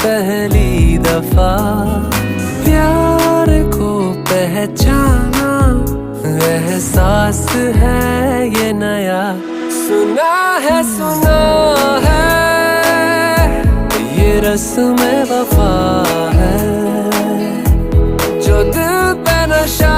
पहली दफा प्यार को पहचाना, एहसास है ये नया। सुना है ये रस्म वफा है, जो दिल पे नशा